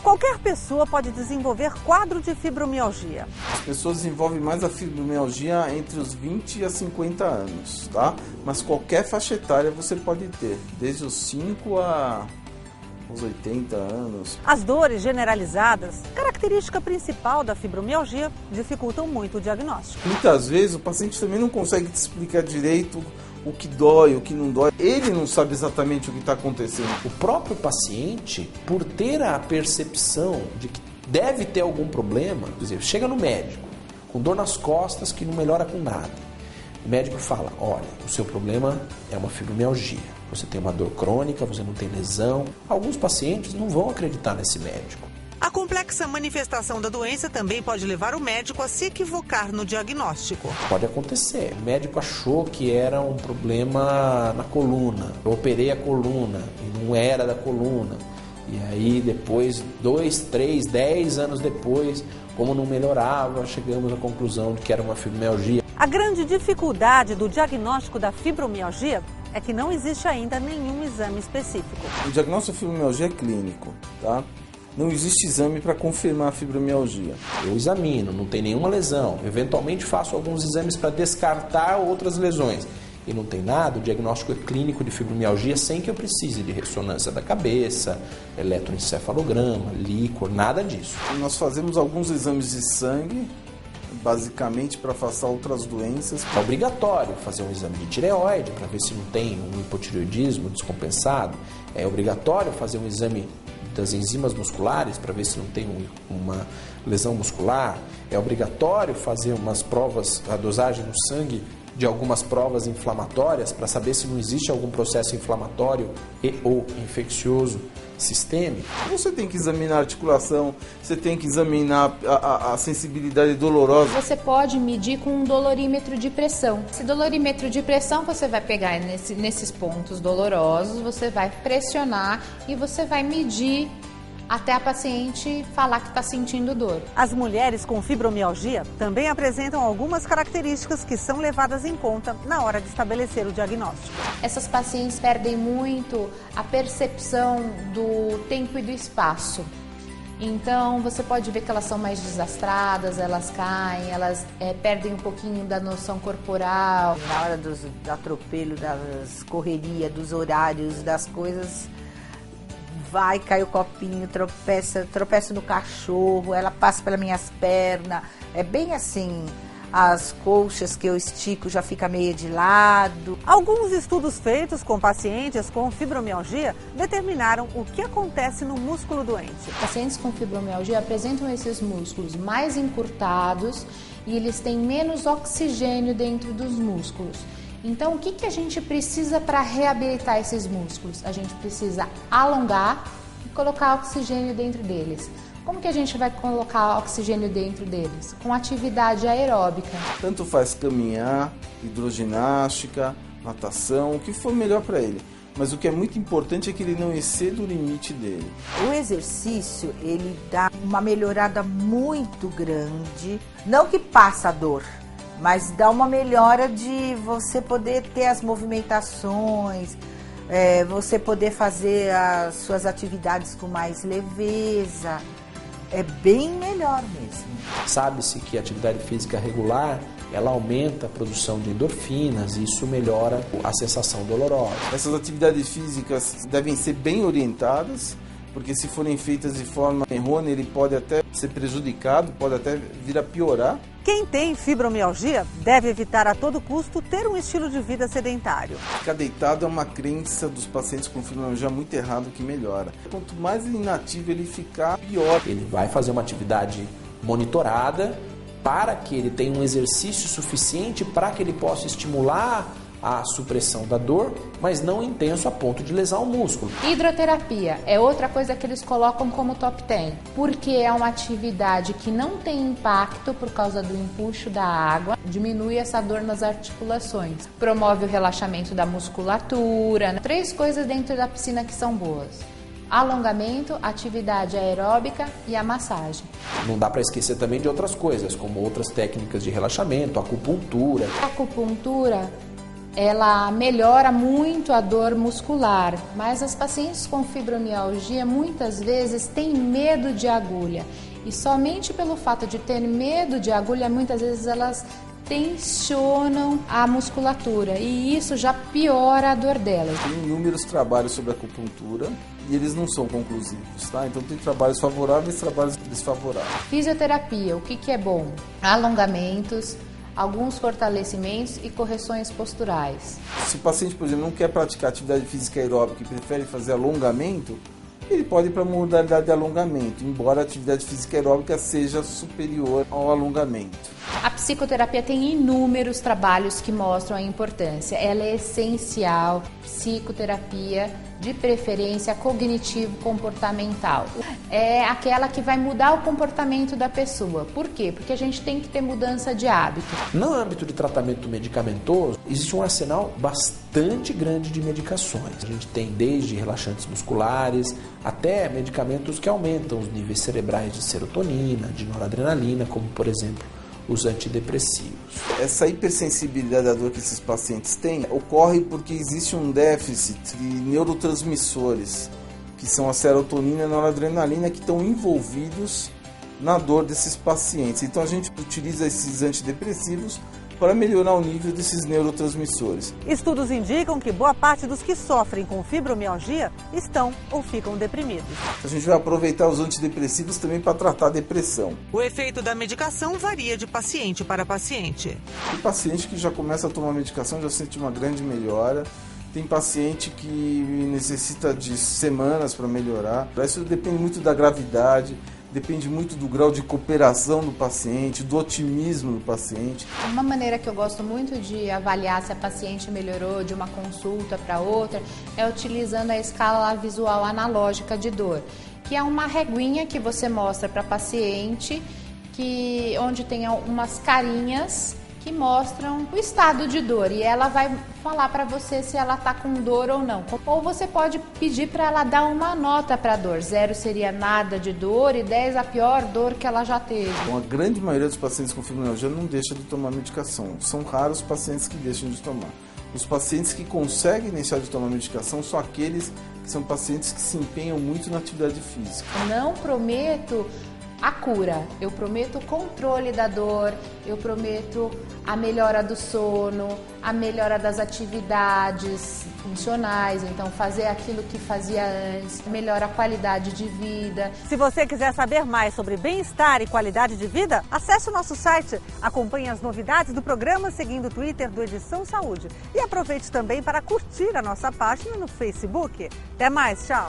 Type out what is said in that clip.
Qualquer pessoa pode desenvolver quadro de fibromialgia. As pessoas desenvolvem mais a fibromialgia entre os 20 a 50 anos, tá? Mas qualquer faixa etária você pode ter, desde os 5 a os 80 anos. As dores generalizadas, característica principal da fibromialgia, dificultam muito o diagnóstico. Muitas vezes o paciente também não consegue te explicar direito o que dói, o que não dói. Ele não sabe exatamente o que está acontecendo. O próprio paciente, por ter a percepção de que deve ter algum problema, quer dizer, chega no médico com dor nas costas que não melhora com nada. O médico fala, olha, o seu problema é uma fibromialgia. Você tem uma dor crônica, você não tem lesão. Alguns pacientes não vão acreditar nesse médico. A complexa manifestação da doença também pode levar o médico a se equivocar no diagnóstico. Pode acontecer. O médico achou que era um problema na coluna. Eu operei a coluna e não era da coluna. E aí depois, 2, 3, 10 anos depois, como não melhorava, chegamos à conclusão de que era uma fibromialgia. A grande dificuldade do diagnóstico da fibromialgia é que não existe ainda nenhum exame específico. O diagnóstico de fibromialgia é clínico, tá? Não existe exame para confirmar a fibromialgia. Eu examino, não tem nenhuma lesão. Eventualmente faço alguns exames para descartar outras lesões. E não tem nada, o diagnóstico é clínico de fibromialgia sem que eu precise de ressonância da cabeça, eletroencefalograma, líquor, nada disso. Nós fazemos alguns exames de sangue, basicamente para afastar outras doenças. É obrigatório fazer um exame de tireoide para ver se não tem um hipotireoidismo descompensado. É obrigatório fazer um exame das enzimas musculares para ver se não tem uma lesão muscular. É obrigatório fazer umas provas, a dosagem no sangue de algumas provas inflamatórias para saber se não existe algum processo inflamatório e ou infeccioso sistêmico. Você tem que examinar a articulação, você tem que examinar a sensibilidade dolorosa. Você pode medir com um dolorímetro de pressão. Esse dolorímetro de pressão você vai pegar nesses pontos dolorosos, você vai pressionar e você vai medir até a paciente falar que está sentindo dor. As mulheres com fibromialgia também apresentam algumas características que são levadas em conta na hora de estabelecer o diagnóstico. Essas pacientes perdem muito a percepção do tempo e do espaço. Então, você pode ver que elas são mais desastradas, elas caem, elas perdem um pouquinho da noção corporal. Na hora do atropelo, das correrias, dos horários, das coisas, vai, cai o copinho, tropeça no cachorro, ela passa pelas minhas pernas, é bem assim, as coxas que eu estico já fica meio de lado. Alguns estudos feitos com pacientes com fibromialgia determinaram o que acontece no músculo doente. Pacientes com fibromialgia apresentam esses músculos mais encurtados e eles têm menos oxigênio dentro dos músculos. Então, o que a gente precisa para reabilitar esses músculos? A gente precisa alongar e colocar oxigênio dentro deles. Como que a gente vai colocar oxigênio dentro deles? Com atividade aeróbica. Tanto faz caminhar, hidroginástica, natação, o que for melhor para ele. Mas o que é muito importante é que ele não exceda o limite dele. O exercício, ele dá uma melhorada muito grande, não que passa a dor, mas dá uma melhora de você poder ter as movimentações, você poder fazer as suas atividades com mais leveza. É bem melhor mesmo. Sabe-se que a atividade física regular, ela aumenta a produção de endorfinas e isso melhora a sensação dolorosa. Essas atividades físicas devem ser bem orientadas, porque se forem feitas de forma errônea, ele pode até ser prejudicado, pode até vir a piorar. Quem tem fibromialgia deve evitar a todo custo ter um estilo de vida sedentário. Ficar deitado é uma crença dos pacientes com fibromialgia muito errado que melhora. Quanto mais inativo ele ficar, pior. Ele vai fazer uma atividade monitorada para que ele tenha um exercício suficiente para que ele possa estimular a supressão da dor, mas não intenso a ponto de lesar o músculo. Hidroterapia é outra coisa que eles colocam como top 10, porque é uma atividade que não tem impacto por causa do empuxo da água, diminui essa dor nas articulações, promove o relaxamento da musculatura. 3 coisas dentro da piscina que são boas: alongamento, atividade aeróbica e a massagem. Não dá para esquecer também de outras coisas, como outras técnicas de relaxamento, acupuntura. A acupuntura ela melhora muito a dor muscular, mas as pacientes com fibromialgia muitas vezes têm medo de agulha. E somente pelo fato de ter medo de agulha, muitas vezes elas tensionam a musculatura e isso já piora a dor delas. Tem inúmeros trabalhos sobre acupuntura e eles não são conclusivos, tá? Então tem trabalhos favoráveis e trabalhos desfavoráveis. Fisioterapia, o que é bom? Alongamentos, alguns fortalecimentos e correções posturais. Se o paciente, por exemplo, não quer praticar atividade física aeróbica e prefere fazer alongamento, ele pode ir para a modalidade de alongamento, embora a atividade física aeróbica seja superior ao alongamento. A psicoterapia tem inúmeros trabalhos que mostram a importância. Ela é essencial. Psicoterapia, de preferência cognitivo-comportamental. É aquela que vai mudar o comportamento da pessoa. Por quê? Porque a gente tem que ter mudança de hábito. No âmbito de tratamento medicamentoso, existe um arsenal bastante grande de medicações. A gente tem desde relaxantes musculares até medicamentos que aumentam os níveis cerebrais de serotonina, de noradrenalina, como por exemplo os antidepressivos. Essa hipersensibilidade à dor que esses pacientes têm ocorre porque existe um déficit de neurotransmissores, que são a serotonina e a noradrenalina, que estão envolvidos na dor desses pacientes. Então a gente utiliza esses antidepressivos para melhorar o nível desses neurotransmissores. Estudos indicam que boa parte dos que sofrem com fibromialgia estão ou ficam deprimidos. A gente vai aproveitar os antidepressivos também para tratar a depressão. O efeito da medicação varia de paciente para paciente. Tem paciente que já começa a tomar medicação, já sente uma grande melhora. Tem paciente que necessita de semanas para melhorar. Isso depende muito da gravidade. Depende muito do grau de cooperação do paciente, do otimismo do paciente. Uma maneira que eu gosto muito de avaliar se a paciente melhorou de uma consulta para outra é utilizando a escala visual analógica de dor, que é uma reguinha que você mostra para a paciente, onde tem umas carinhas que mostram o estado de dor e ela vai falar para você se ela está com dor ou não. Ou você pode pedir para ela dar uma nota para a dor. 0 seria nada de dor e 10 a pior dor que ela já teve. Então, a grande maioria dos pacientes com fibromialgia não deixa de tomar medicação. São raros os pacientes que deixam de tomar. Os pacientes que conseguem deixar de tomar medicação são aqueles que são pacientes que se empenham muito na atividade física. Não prometo a cura, eu prometo o controle da dor, eu prometo a melhora do sono, a melhora das atividades funcionais, então fazer aquilo que fazia antes, melhora a qualidade de vida. Se você quiser saber mais sobre bem-estar e qualidade de vida, acesse o nosso site, acompanhe as novidades do programa seguindo o Twitter do Edição Saúde e aproveite também para curtir a nossa página no Facebook. Até mais, tchau!